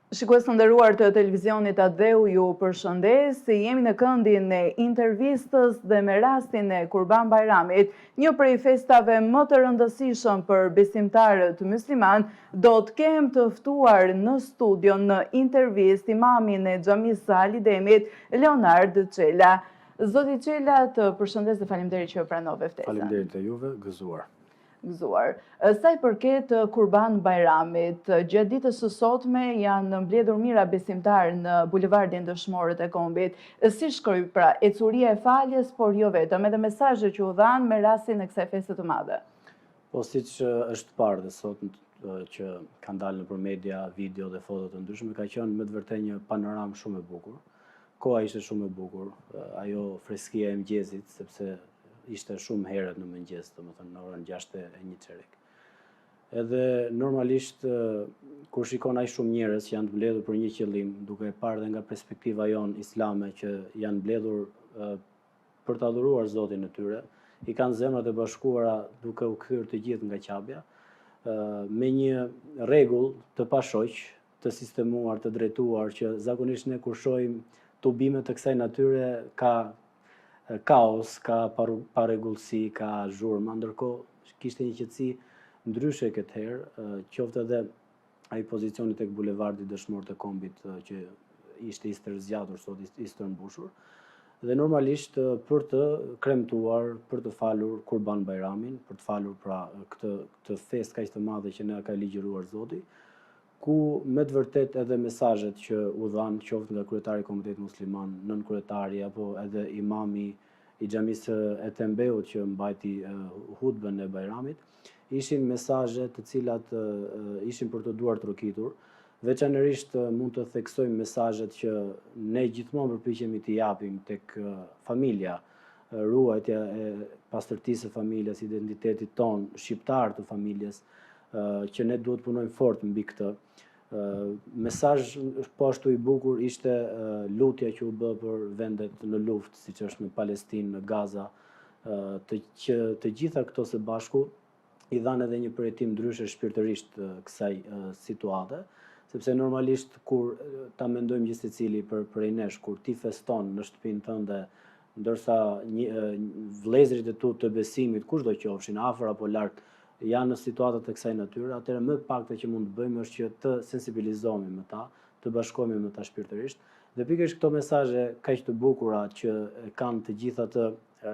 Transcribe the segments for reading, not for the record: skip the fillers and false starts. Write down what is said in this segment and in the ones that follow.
Shikues të nderuar të televizionit Adeu, ju përshëndes. Jemi në këndin e intervistës dhe me rastin e Kurban Bajramit, një prej festave më të rëndësishëm për besimtarët musliman, do të kem të ftuar në studion në intervistë imamin e xhamisë së Alidemit, Leonard Çela. Zoti Çela, të përshëndes dhe faleminderit që pranove ftesën. Faleminderit e juve, gëzuar. Sa i përket Kurban Bajramit, gjatë ditës së sotme janë mbledhur mira besimtarë në bulevardin dëshmorët e Kombit. Si shkoi pra ecuria e faljes, por jo vetëm, edhe mesazhet që u dhanë me rastin e kësaj feste të madhe? Po siç është parë dhe sot që kanë dalë nëpër media, video dhe foto të ndryshme, ka qenë me të vërtetë një panoramë shumë e bukur. Koha ishte shumë e bukur, ajo freskia e mëngjesit, sepse ishte shumë herët në mëngjes, domethënë në orën 6:01. Edhe normalisht kur shikon aq shumë njerëz që janë të mbledhur për një qëllim, duke parë dhe nga perspektiva jonë islame që janë mbledhur për të adhuruar Zotin e tyre, i kanë zemrat e bashkuara duke u kthyer të gjithë nga qapja, me një rregull të pashoq, të sistemuar, të drejtuar, që zakonisht ne kur shohim tubime të kësaj natyre ka kaos, ka parregullsi, ka zhurma, ndërkohë kishte një qetësi ndryshe këtë herë, qoftë edhe ai pozicioni tek bulevardi Dëshmorët e Kombit që ishte i stërzgjatur, sot i stërmbushur, dhe normalisht për të kremtuar, për të falur Kurban Bajramin, për të falur pra këtë festë kaq të madhe që na ka ligjëruar Zoti, ku me të vërtet edhe mesazhet që u dhanë qoftë nga kryetari i Komunitetit Musliman, nënkryetari apo edhe imami i xhamisë e Tembeut që mbajti hutbën e Bajramit, ishin mesazhe të cilat ishin për të duar trokitur. Veçanërisht mund të theksojmë mesazhet që ne gjithmonë përpiqemi t'i japim tek familja, ruajtja e pastërtisë së familjes, identitetit ton shqiptar të familjes, që ne duhet punojmë fort mbi këtë. Mesazh po ashtu i bukur ishte lutja që u bë për vendet në luftë, siç është në Palestinë, në Gaza, të gjitha këto së bashku i dhanë edhe një përjetim ndryshe shpirtërisht kësaj situate, sepse normalisht kur ta mendojmë gjithë secili prej nesh, kur ti feston në shtëpinë tënde, ndërsa vëllezërit e tu të besimit, kushdo qofshin, afër apo larg, janë në situata të kësaj natyre, atëherë më pakte që mund të bëjmë është që të sensibilizohemi me ta, të bashkohemi me ta shpirtërisht, dhe pikërisht këto mesazhe kaq të bukura që kanë të gjitha të,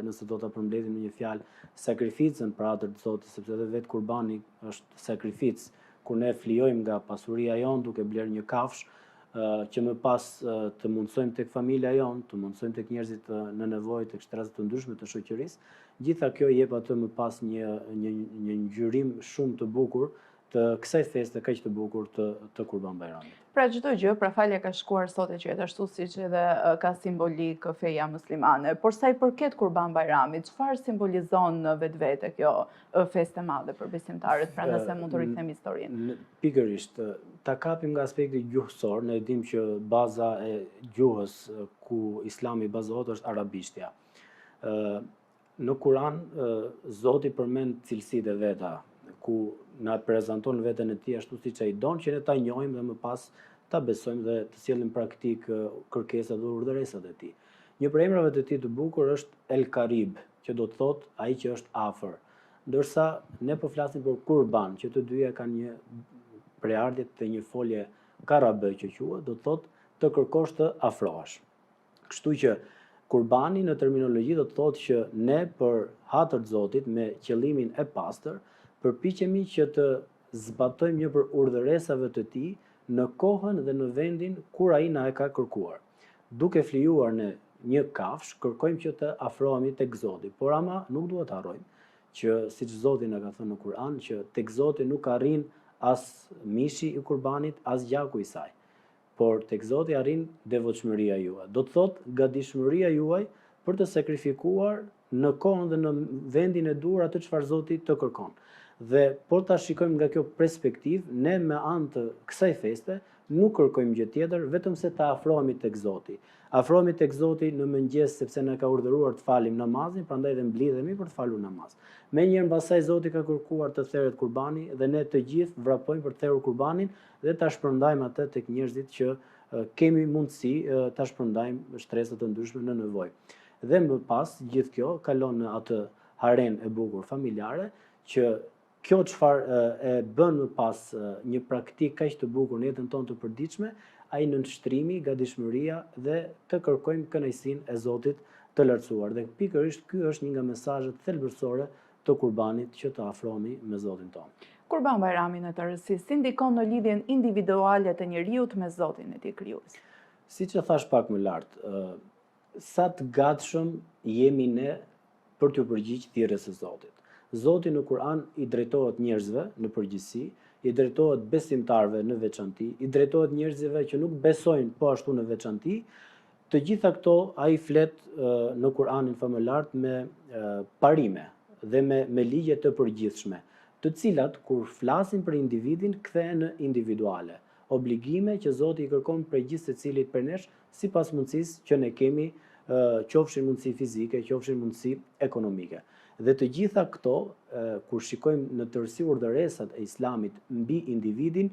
nëse do ta përmbledhim në një fjalë, sakrificën për atë të Zotit, sepse edhe vetë Kurbani është sakrificë, kur ne flijojmë nga pasuria jonë duke bler një kafshë, që më pas të mundsojmë tek familja jonë, të mundsojmë tek njerëzit në nevojë, tek shtresat të ndryshme të shoqërisë, gjitha kjo jep atë më pas një ngjyrim shumë të bukur të kësaj feste kaq të bukur të Kurban Bajramit. Pra çdo gjë, pra falja ka shkuar sot e qetë ashtu siç edhe ka simbolik feja muslimane. Por sa i përket Kurban Bajramit, çfarë simbolizon vetvete kjo festë e madhe për besimtarët, pra nëse mund të rikthejmë historinë? Pikërisht, ta kapim nga aspekti gjuhësor, ne dimë që baza e gjuhës ku Islami bazohet është arabishtja. Në Kur'an Zoti përmend cilësitë e veta, ku na prezanton veten e tij ashtu siç ai don, që ne ta njohim dhe më pas ta besojmë dhe të sjellim praktik kërkesat dhe urdhëresat e tij. Një prej emrave të tij të bukur është El Karib, që do të thotë ai që është afër. Ndërsa ne po flasim për Kurban, që të dyja kanë një preardhje të një folje karabe që quhet, do të thotë të kërkosh të afrohesh. Kështu që Kurbani në terminologji do të thotë që ne për hatër të Zotit me qëllimin e pastër përpiqemi që të zbatojmë një për urdhëresave të tij në kohën dhe në vendin kur ai na e ka kërkuar. Duke flijuar në një kafshë, kërkojmë që të afrohemi tek Zoti, por ama nuk duhet harrojmë që siç Zoti na ka thënë në Kur'an që tek Zoti nuk arrin as mishi i Kurbanit, as gjaku i saj, por tek Zoti arrin devotshmëria juaj. Do të thotë gatishmëria juaj për të sakrifikuar në kohën dhe në vendin e duhur atë çfarë Zoti të kërkon. Dhe por ta shikojmë nga kjo perspektivë, ne me anë të kësaj feste nuk kërkojmë gjë tjetër, vetëm se ta afrohemi tek Zoti. Afrohemi tek Zoti në mëngjes sepse na ka urdhëruar të falim namazin, prandaj dhe mblidhemi për të falur namaz. Menjëherë mbasaj Zoti ka kërkuar të therret kurbani dhe ne të gjithë vrapojmë për të therrur kurbanin dhe ta shpërndajmë atë tek njerëzit që kemi mundësi ta shpërndajmë shtresat të ndryshme në nevojë. Dhe më pas gjithë kjo kalon në atë haren e bukur familjare që kjo çfarë e bën më pas një praktikë kaq të bukur në jetën tonë të përditshme, ai nënshtrimi, gatishmëria dhe të kërkojmë kënaqësinë e Zotit të lartësuar. Dhe pikërisht ky është një nga mesazhet thelbësore të kurbanit që të afrohemi me Zotin tonë. Kurban Bajrami në të rëndësishme si ndikon në lidhjen individuale të njeriut me Zotin e tij krijues. Siç e thash pak më lart, sa të gatshëm jemi ne për t'u përgjigjë thirrjes së Zotit. Zoti në Kur'an i drejtohet njerëzve në përgjithësi, i drejtohet besimtarve në veçanti, i drejtohet njerëzve që nuk besojnë po ashtu në veçanti. Të gjitha këto ai flet në Kur'anin famëlar me parime dhe me ligje të përgjithshme, të cilat kur flasin për individin kthehen në individuale, obligime që Zoti i kërkon për gjithë secilit për nesh sipas mundësisë që ne kemi, qofshin mundësi fizike, qofshin mundësi ekonomike. Dhe të gjitha këto, kur shikojmë në tërësi urdhëresat e Islamit mbi individin,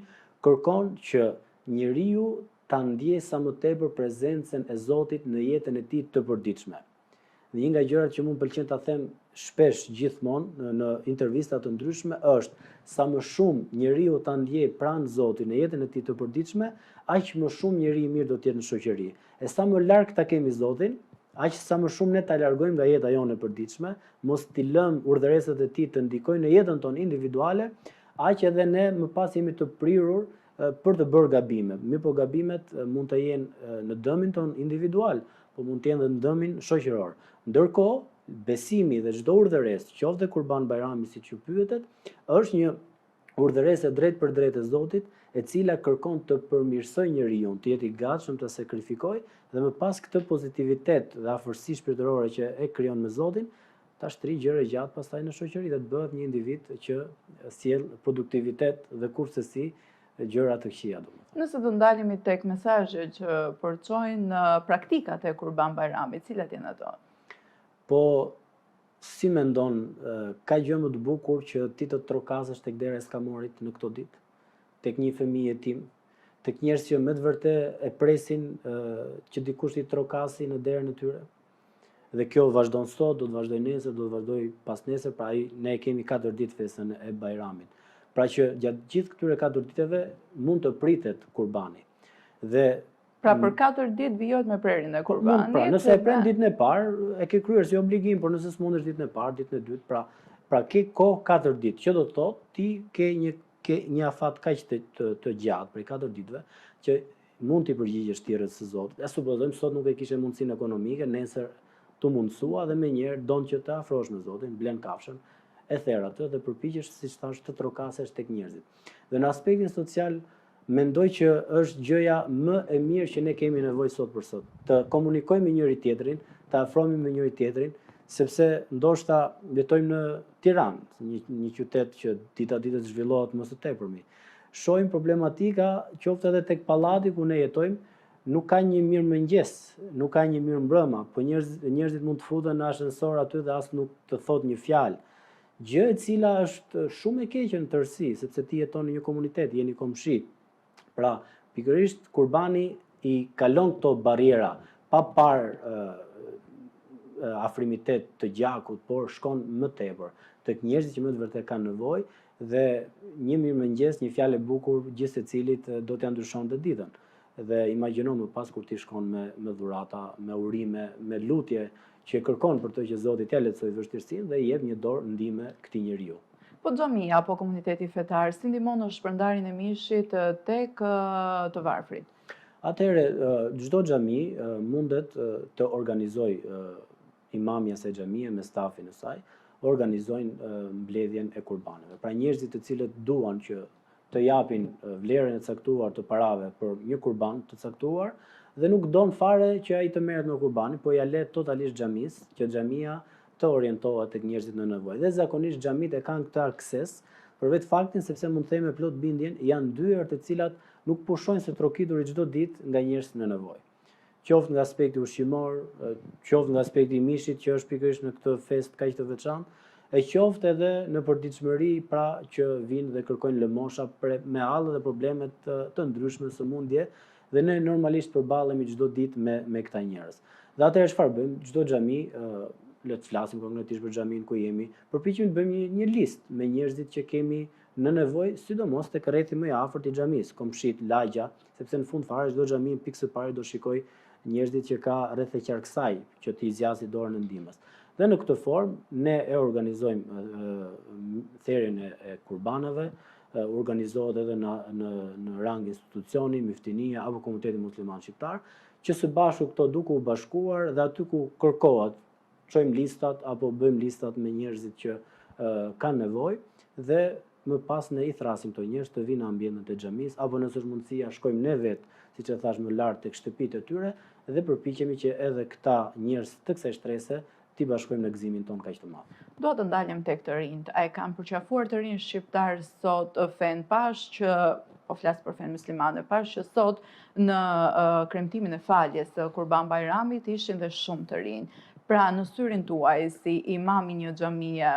kërkon që njeriu ta ndjejë sa më tepër prezencën e Zotit në jetën e tij të përditshme. Dhe një nga gjërat që mua m'pëlqen ta them shpesh gjithmonë në intervista të ndryshme është sa më shumë njeriu ta ndjejë pranë Zotit në jetën e tij të përditshme, aq më shumë njeri i mirë do të jetë në shoqëri. E sa më larg ta kemi Zotin, aq sa më shumë ne ta largojmë nga jeta jonë e përditshme, mos t'i lëmë urdhëresat e tij të ndikojnë në jetën tonë individuale, aq edhe ne më pas jemi të prirur për të bërë gabime. Mirë, gabimet mund të jenë në dëmin tonë individual, po mund të jenë edhe në dëmin shoqëror. Ndërkohë, besimi dhe çdo urdhëresë, qoftë Kurban Bajrami siç ju pyetet, është një urdhëresë drejt për drejt e Zotit, e cila kërkon të përmirësojë njeriu, të jetë i gatshëm të sakrifikojë dhe më pas këtë pozitivitet dhe afërsi shpirtërore që e krijon me Zotin, ta shtri gjëra gjatë pastaj në shoqëri dhe të bëhet një individ që sjell produktivitet dhe kurthësi gjëra të këqija domethënë. Nëse do ndalemi tek mesazhet që përçojnë praktikat e Kurban Bajramit, cilat janë ato? Po si mendon, ka gjë më të bukur që ti të trokasesh tek dera e skamorit në këto ditë, tek një fëmijë jetim, tek njerëz që me të vërtetë e presin që dikush i trokasi në derën e tyre. Dhe kjo vazhdon sot, do të vazhdoj nesër, do të vazhdoj pas nesër, pra ne kemi 4 ditë festën e Bajramit. Pra që gjatë gjithë këtyre 4 ditëve mund të pritet kurbani. Dhe pra për 4 ditë vijohet me prerjen e kurbanit. Pra, nëse e pren ditën e parë, e ke kryer si obligim, por nëse s'mundesh ditën e parë, ditën e dytë, pra ke kohë 4 ditë, që do të thotë ti ke një afat kaq të gjatë për 4 ditëve që mund t'i përgjigjesh thirrjes së Zotit. E supozojmë sot nuk e kishe mundësinë ekonomike, nesër tu mundsua dhe menjëherë don që të afrohesh me Zotin, blen kafshën, e therr atë dhe përpiqesh siç thash të trokasesh tek njerëzit. Dhe në aspektin social mendoj që është gjëja më e mirë që ne kemi nevojë sot për sot, të komunikojmë me njëri tjetrin, të afrohemi me njëri tjetrin, sepse ndoshta jetojmë në Tiranë, një qytet që ditë zhvillohet më së tepërmi. Shohim problematika qoftë edhe tek pallati ku ne jetojmë, nuk ka një mirëmëngjes, nuk ka një mirëmbrëma, po njerëzit mund të futen në ashensor aty dhe as nuk të thot një fjalë. Gjë e cila është shumë e keqe në tërësi, sepse ti jeton në një komunitet, jeni komshi. Pra, pikërisht kurbani i kalon këto barriera pa parë afrimitet të gjakut, por shkon më tepër tek njerëzit që më të vërtet kanë nevojë dhe një mirëmëngjes, një fjalë e bukur gjithë secilit do t'ia ndryshonte ditën. Dhe imagjino më pas kur ti shkon me dhurata, me urime, me lutje që kërkon për të që Zoti t'ia lehtësojë vështirësinë dhe i jep një dorë ndihme këtij njeriu. Po xhamia apo komuniteti fetar si ndihmon në shpërndarjen e mishit tek të varfrit? Atëherë, çdo xhami mundet të organizojë imamja së xhamie me stafin e saj, organizojnë mbledhjen e kurbaneve. Pra njerëzit të cilët duan që të japin vlerën e caktuar të parave për një kurban të caktuar dhe nuk don fare që ai të merret me kurbanin, po ja le totalisht xhamisë, që xhamia të orientohet tek njerëzit në nevojë. Dhe zakonisht xhamit e kanë këtë akses për vetë faktin sepse mund të them me plot bindjen janë dyert të cilat nuk pushojnë se trokituri çdo ditë nga njerëz në nevojë. Qoftë nga aspekti ushqimor, qoftë nga aspekti i mishit që është pikërisht në këtë fest kaq të veçantë, e qoftë edhe në përditshmëri pra që vinë dhe kërkojnë lëmosha me hallë dhe problemet të ndryshme sëmundje dhe ne normalisht përballemi çdo ditë me këta njerëz. Dhe atëherë çfarë bëjmë? Çdo xhami, le të flasim konkretisht për xhamin ku jemi, përpiqemi të bëjmë një listë me njerëzit që kemi në nevojë, sidomos tek rrethi më i afërt i xhamisë, komshit, lagja, sepse në fund fare çdo xhami pikë së pari do shikoj njerëzit që ka rreth e qarksaj që t'i zgjasë dorën e ndihmës. Dhe në këtë formë ne e organizojmë therrjen e kurbanëve, organizohet edhe në rang institucioni, myftinia apo komuniteti musliman shqiptar, që së bashku këto duke u bashkuar dhe aty ku kërkohet, çojmë listat apo bëjmë listat me njerëzit që kanë nevojë dhe më pas ne i thrasim këto njerëz të vinë në ambientet e xhamisë apo nëse është mundësia shkojmë ne vetë, siç e thash më lart tek shtëpitë e tyre dhe përpiqemi që edhe këta njerëz të kësaj shtrese t'i bashkojmë në gëzimin ton kaq të madh. Dua të ndalem tek të rinjt. A e kanë përqafuar të rinj shqiptar sot fen pash që po flas për fen muslimane, pash që sot në kremtimin e faljes së Kurban Bajramit ishin dhe shumë të rinj. Pra në syrin tuaj si imam i një xhamie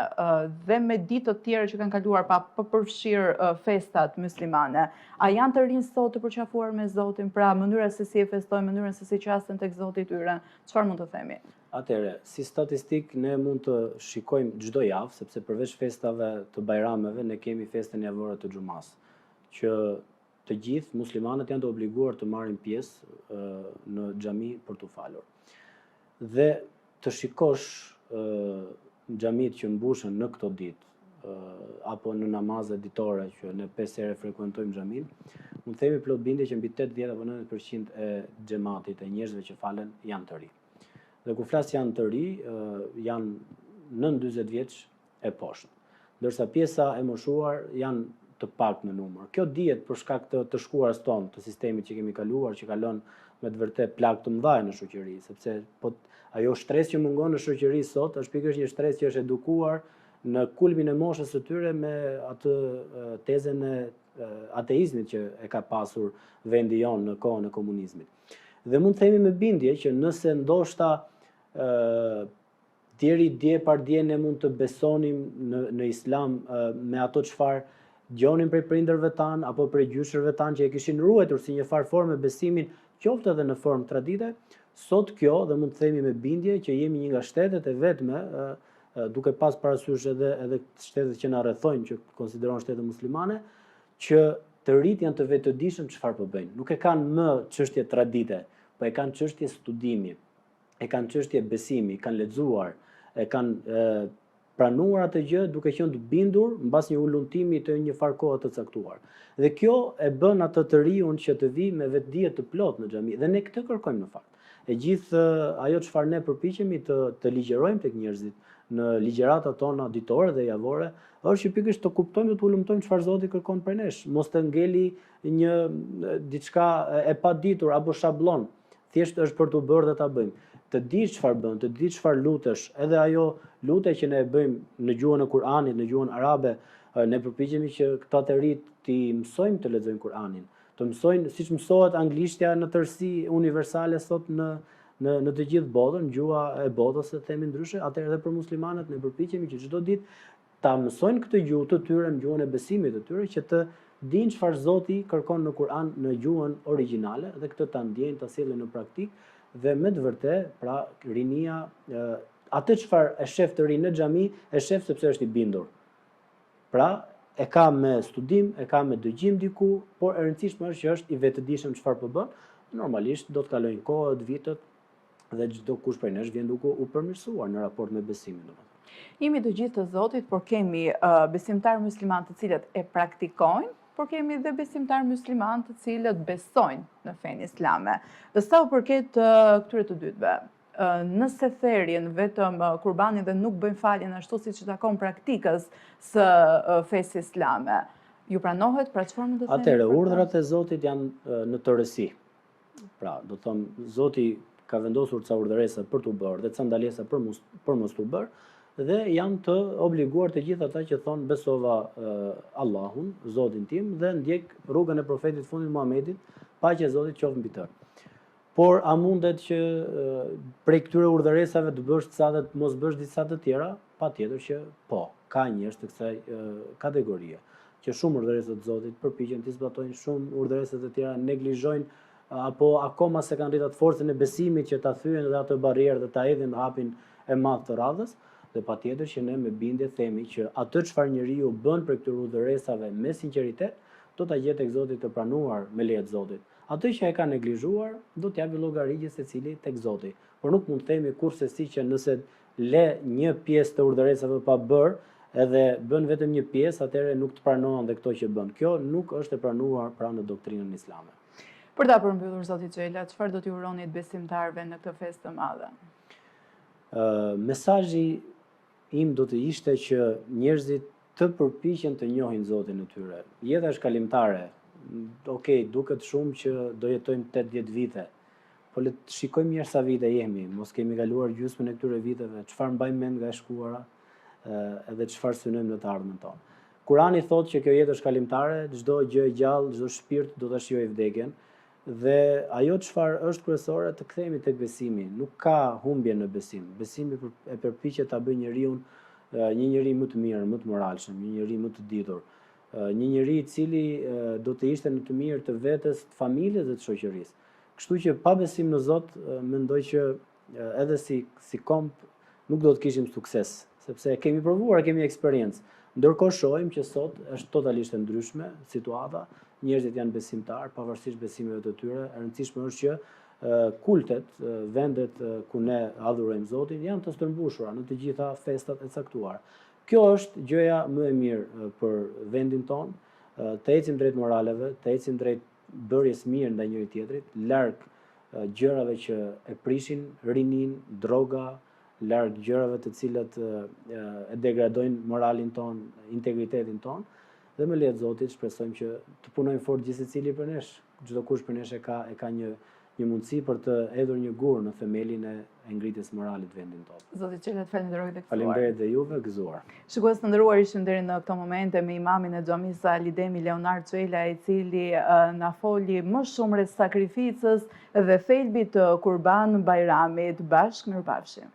dhe me ditë të tjera që kanë kaluar pa përfshirë festat muslimane, a janë të rinj sot të përqafuar me Zotin? Pra mënyra se si e festojnë, mënyra se si qasen tek Zoti i tyre, çfarë mund të themi? Atëre, si statistik ne mund të shikojmë çdo javë, sepse përveç festave të bajrameve ne kemi festën javore të xumas, që të gjithë muslimanët janë të obliguar të marrin pjesë në xhami për të falur. Dhe të shikosh xhamit që mbushen në këto ditë apo në namazet ditore që ne 5 herë frekuentojmë xhamin, mund të themi plot bindje që mbi 80 apo 90% e xhamatit e njerëzve që falen janë të ri. Dhe kur flas janë të ri, janë nën 40 vjeç e poshtë, ndërsa pjesa e moshuar janë të pak në numër. Kjo dihet për shkak të shkuarës tonë, të sistemit që kemi kaluar, që kalon me të vërtet plagë të mëdha në shoqëri, sepse ajo shtresë që mungon në shoqëri sot është pikërisht një shtresë që është edukuar në kulmin e moshës së tyre me atë tezën e ateizmit që e ka pasur vendi jonë në kohën e komunizmit. Dhe mund të themi me bindje që nëse ndoshta deri dje par dje ne mund të besonim në islam me ato çfarë dëgjonim prej prindërve tanë apo prej gjyshërve tanë që e kishin ruajtur si një farë formë besimin, qoftë edhe në formë tradite, sot kjo dhe mund të themi me bindje që jemi një nga shtetet e vetme, duke pas parasysh edhe shtetet që na rrethojnë që konsiderohen shtete muslimane, që të rit janë të vetëdijshëm çfarë po bëjnë. Nuk e kanë më çështje tradite, po e kanë çështje studimi, e kanë çështje besimi, kanë lexuar, e kanë pranuar atë gjë duke qenë të bindur mbas një ulumtimi të një farë kohe të caktuar. Dhe kjo e bën atë të riun që të vi me vetdije të plot në xhami dhe ne këtë kërkojmë në fakt. E gjithë ajo çfarë ne përpiqemi të ligjerojmë tek njerëzit në ligjëratat tona ditore dhe javore, është që pikërisht të kuptojmë dhe të ulumtojmë çfarë Zoti kërkon prej nesh, mos të ngeli një diçka e paditur apo shablon, thjesht është për të bërë dhe ta bëjmë. Të dish çfarë bën, të dish çfarë lutesh, edhe ajo lutje që ne e bëjmë në gjuhën e Kuranit, në gjuhën arabe, ne përpiqemi që këta të rinj të mësojmë të lexojnë Kuranin, të mësojnë siç mësohet anglishtja në tërësi universale sot në të gjithë botën, gjuha e botës, e themi ndryshe, atëherë edhe për muslimanët ne përpiqemi që çdo ditë ta mësojnë këtë gjuhë të tyre, në gjuhën e besimit të tyre, që të dinë çfarë Zoti kërkon në Kur'an në gjuhën origjinale dhe këtë ta ndjejnë, ta sillin në praktikë dhe me të vërtetë, pra rinia atë çfarë e shef të ri në xhami, e shef sepse është i bindur. Pra, e ka me studim, e ka me dëgjim diku, por e rëndësishme është që është i vetëdijshëm çfarë po bën. Normalisht do të kalojnë kohët, vitet dhe çdo kush prej nesh vjen duke u përmirësuar në raport me besimin, domethënë. Jemi të gjithë të Zotit, por kemi besimtarë musliman të cilët e praktikojnë, por kemi dhe besimtarë musliman të cilët besojnë në fenë islame. Sa u përket këtyre të dytëve, nëse therrjen vetëm kurbanin dhe nuk bëjmë faljen ashtu siç takon praktikës së fesë islame, ju pranohet pra çfarë mund të themi? Atëherë, urdhrat e Zotit janë në tërësi. Pra, do të them, Zoti ka vendosur ca urdhëresa për t'u bërë dhe ca ndalesa për mos t'u bërë, dhe janë të obliguar të gjithë ata që thonë besova Allahun, Zotin tim, dhe ndjek rrugën e profetit fundit Muhamedit, paqja e Zotit qoftë mbi të. Por a mundet që prej këtyre urdhëresave të bësh disa dhe të mos bësh disa të tjera? Patjetër që po, ka njerëz të kësaj kategorie, që shumë urdhëresa të Zotit përpiqen të zbatojnë, shumë urdhëresa të tjera neglizhojnë apo akoma se kanë rritur forcën e besimit që ta thyen dhe atë barrierë dhe ta hedhin hapin e madh të radhës, dhe patjetër që ne me bindje themi që atë çfarë njeriu bën për këtyre urdhëresave me sinqeritet, do ta gjetë tek Zoti të pranuar me lejet e Zotit. Atë që e ka neglizhuar, do t'japi llogaritje secili tek Zoti. Por nuk mund të themi kurse si që nëse le një pjesë të urdhëresave pa bër, edhe bën vetëm një pjesë, atëherë nuk të pranohen dhe këto që bën. Kjo nuk është e pranuar pranë në doktrinën islame. Për ta përmbyllur zoti Xhela, çfarë do t'i uronit besimtarëve në këtë festë të madhe? Mesazhi im do të ishte që njerëzit të përpiqen të njohin Zotin e tyre. Jeta është kalimtare. Okej, duket shumë që do jetojmë 80 vite, po le të shikojmë mirë sa vite jemi, mos kemi kaluar gjysmën e këtyre viteve, çfarë mbajmë mend nga e shkuara, edhe çfarë synojmë në të ardhmen tonë. Kurani thotë që kjo jetë është kalimtare, çdo gjë e gjallë, çdo shpirt do ta shijojë vdekjen, dhe ajo çfarë është kryesore të kthehemi tek besimi. Nuk ka humbje në besim. Besimi e përpiqet ta bëjë njeriu një njeri më të mirë, më të moralshëm, një njeri më të ditur, një njeri i cili do të ishte në të mirë të vetes, të familjes dhe të shoqërisë. Kështu që pa besim në Zot, mendoj që edhe si komp nuk do të kishim sukses, sepse kemi provuar, kemi eksperiencë. Ndërkohë shohim që sot është totalisht e ndryshme situata, njerëzit janë besimtar, pavarësisht besimeve të tyre. E rëndësishme është që kultet, vendet ku ne adhurojmë Zotin, janë të stërmbushura në të gjitha festat e caktuara. Kjo është gjëja më e mirë për vendin tonë, të ecim drejt moraleve, të ecim drejt bërjes mirë ndaj njëri tjetrit, larg gjërave që e prishin rinin, droga, larg gjërave të cilat e degradojnë moralin ton, integritetin ton, dhe me lejet Zotit shpresojmë që të punojmë fort gjithsecili për nesh. Çdo kush për nesh e ka një mundësi për të hedhur një gur në themelin e ngritjes morale të vendit tonë. Zoti Xhela, falenderoj të gëzuar. Faleminderit dhe juve, gëzuar. Shikues të nderuar, ishim deri në këtë moment me imamin e xhamisë Alidemi Leonard Xhela, i cili na foli më shumë rreth sakrificës dhe thelbit të Kurban Bayramit. Bashkë mirupafshim.